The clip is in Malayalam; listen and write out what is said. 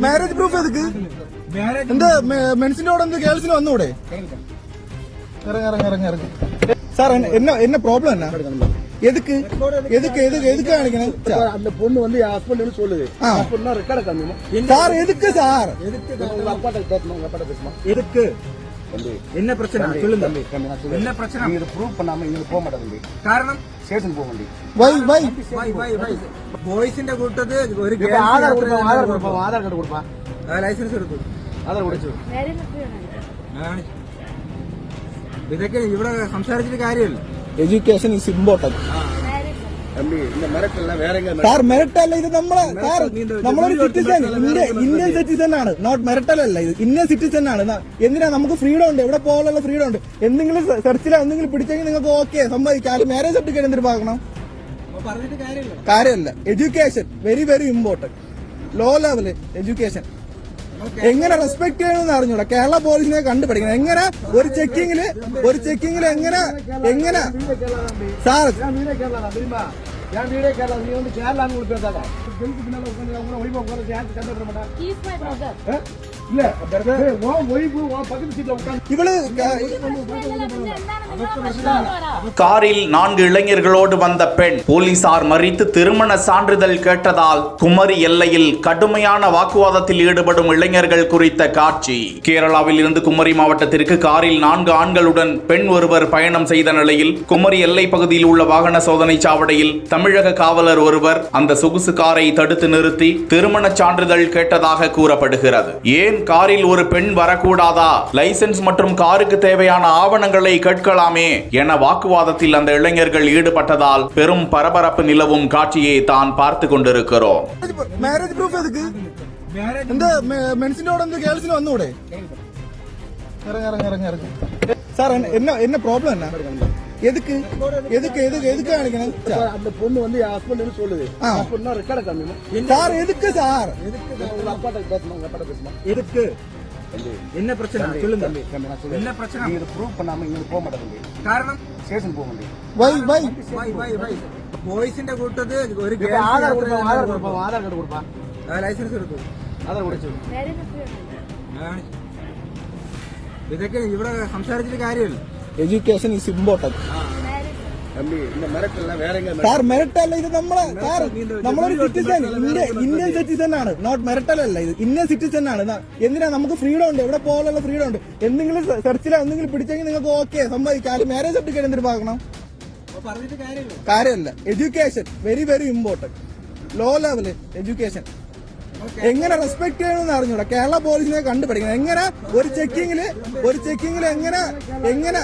മാരേജ് പ്രൂഫ് എതുക്ക് എന്താ മെൻസിനോട് എന്ത് ഗേൾസിന് വന്നൂടെ? ഇറങ്ങി സാർ என்ன ப்ராப்ளம் என்ன? எதுக்கு எதுக்கு எதுக்கு எதுக்கு காணிக்கணும்? அந்த பொண்ணு வந்து என் ஹஸ்பண்ட் சொல்லுது. ஹஸ்பண்ட்னா ரெக்கார்ட் காமிமா. சார் எதுக்கு சார்? உங்க அப்பாட்ட பேசணும், உங்க அப்பாட்ட பேசணும். எதுக்கு? என்ன பிரச்சனை சொல்லுங்க. என்ன பிரச்சனை? நீங்க ப்ரூவ் பண்ணாம இங்க போக மாட்டேங்குது. കാരണം സ്റ്റേഷൻ പോക വേണ്ടി. വൈ ബോയ്സിന്റെ കൂട്ടത് ഒരു ആധാർ കൊടുപ്പാ, ആധാർ കാർഡ് കൊടുപ്പാ, ലൈസൻസ് എടുത്തു, ആധാർ കൊടുത്തു. ഇതൊക്കെ ഇവിടെ സംസാരിച്ചിട്ട് കാര്യമില്ല. Education is important. Sir merit അല്ല ഇത്. നമ്മളൊരു സിറ്റിസൺ, ഇന്ത്യൻ സിറ്റിസൺ ആണ്. നോട്ട് മെറിറ്റൽ അല്ല ഇത്, ഇന്ത്യൻ സിറ്റിസൺ ആണ്. എന്തിനാ? നമുക്ക് ഫ്രീഡം ഉണ്ട്, എവിടെ പോകാനുള്ള ഫ്രീഡം ഉണ്ട്. എന്തെങ്കിലും സെർച്ചിലോ എന്തെങ്കിലും പിടിച്ചെങ്കിൽ നിങ്ങൾക്ക് ഓക്കെ സമ്മതിക്കാം. മാരേജ് സർട്ടിഫിക്കറ്റ് എന്തിനു പാകണം? കാര്യമല്ല. Education very very important. Low level education എങ്ങനെ റെസ്പെക്ട് ചെയ്യണമെന്ന് അറിഞ്ഞൂടാ. കേരള പോലീസിനെ കണ്ടുപിടിക്കണം. എങ്ങനെ ഒരു ചെക്കിങ്ങില് എങ്ങനെ സാർ ഞാൻ വീഡിയോ കേരള നീ வந்து கேரளான்னு கொடுத்ததா ஜெல்க்கு பின்னால உட்கார்ந்து அவங்க ஒளிமா உட்கார்ந்து டான்ஸ் கண்டற மாட்டா. He is my brother. இல்ல பிரதர் ஓ ஒளிபு ஓ பக்கத்து சீட்ல உட்கார்ந்து இவளு காரில் 4 இளைஞர்களோடு வந்த பெண் போலீசார் மறித்து திருமண சான்றிதழ் கேட்டதால் குமரி எல்லையில் கடுமையான வாக்குவாதத்தில் ஈடுபடும் இளைஞர்கள் குறித்த காட்சி. கேரளாவில் இருந்து குமரி மாவட்டத்திற்கு காரில் 4 ஆண்களுடன் பெண் ஒருவர் பயணம் செய்த நிலையில் குமரி எல்லை பகுதியில் உள்ள வாகன சோதனை சாவடியில் தமிழக காவலர் ஒருவர் அந்த சொகுசு காரை தடுத்து நிறுத்தி திருமண சான்றிதழ் கேட்டதாக கூறப்படுகிறது. ஏன் காரில் ஒரு பெண் வரக்கூடாதா? லைசென்ஸ் மற்றும் காருக்கு தேவையான ஆவணங்களை கேட்கலாமே என வாக்குவாதத்தில் அந்த இளைஞர்கள் ஈடுபட்டதால் பெரும் பரபரப்பு நிலவும் காட்சியை தான் பார்த்து கொண்டிருக்கிறோம். മാരേജ് പ്രൂഫ് എതുക്ക്? എന്താ മെൻസിനോട് എന്ത് ഗേൾസിന് വന്നൂടെ? ഇറങ്ങി സാർ என்ன ப்ராப்ளம் என்ன? எதுக்கு எதுக்கு எதுக்கு எதுக்கு காணிக்கணும்? அந்த பொண்ணு வந்து என் ஹஸ்பண்ட் சொல்லுது. ஹஸ்பண்ட்னா ரெக்கார்ட் காமிமா. சார் எதுக்கு சார்? உங்க அப்பாட்ட பேசணும், உங்க அப்பாட்ட பேசணும். எதுக்கு? என்ன பிரச்சனை சொல்லுங்க. என்ன பிரச்சனை? நீங்க ப்ரூவ் பண்ணாம இங்க போக மாட்டேங்குது. കാരണം സ്റ്റേഷൻ പോക വേണ്ടി. വൈ ബോയ്സിന്റെ കൂട്ടത് ഒരു ആധാർ കൊടുപ്പാ, ആധാർ കൊടുപ്പാ, ആധാർ കാർഡ് കൊടുപ്പാ, ലൈസൻസ് എടുത്തു, ആധാർ കൊടുത്തു. ഇതൊക്കെ ഇവിടെ സംസാരിച്ചിട്ട് കാര്യമില്ല. Education is important. Sir merit അല്ല ഇത്. നമ്മളൊരു സിറ്റിസൺ, ഇന്ത്യൻ സിറ്റിസൺ ആണ്. നോട്ട് മെറിറ്റൽ അല്ല ഇത്, ഇന്ത്യൻ സിറ്റിസൺ ആണ്. എന്തിനാ? നമുക്ക് ഫ്രീഡം ഉണ്ട്, എവിടെ പോകാനുള്ള ഫ്രീഡം ഉണ്ട്. എന്തെങ്കിലും സെർച്ചിലോ എന്തെങ്കിലും പിടിച്ചെങ്കിൽ നിങ്ങൾക്ക് ഓക്കെ സമ്മതിക്കാം. മാരേജ് സർട്ടിഫിക്കറ്റ് എന്തിനു പാകണം? കാര്യമല്ല. Education very very important. Low level education എങ്ങനെ റെസ്പെക്ട് ചെയ്യണമെന്ന് അറിഞ്ഞൂടാ. കേരള പോലീസിനെ കണ്ടുപിടിക്കണം. എങ്ങനെ ഒരു ചെക്കിങ്ങില് എങ്ങനെ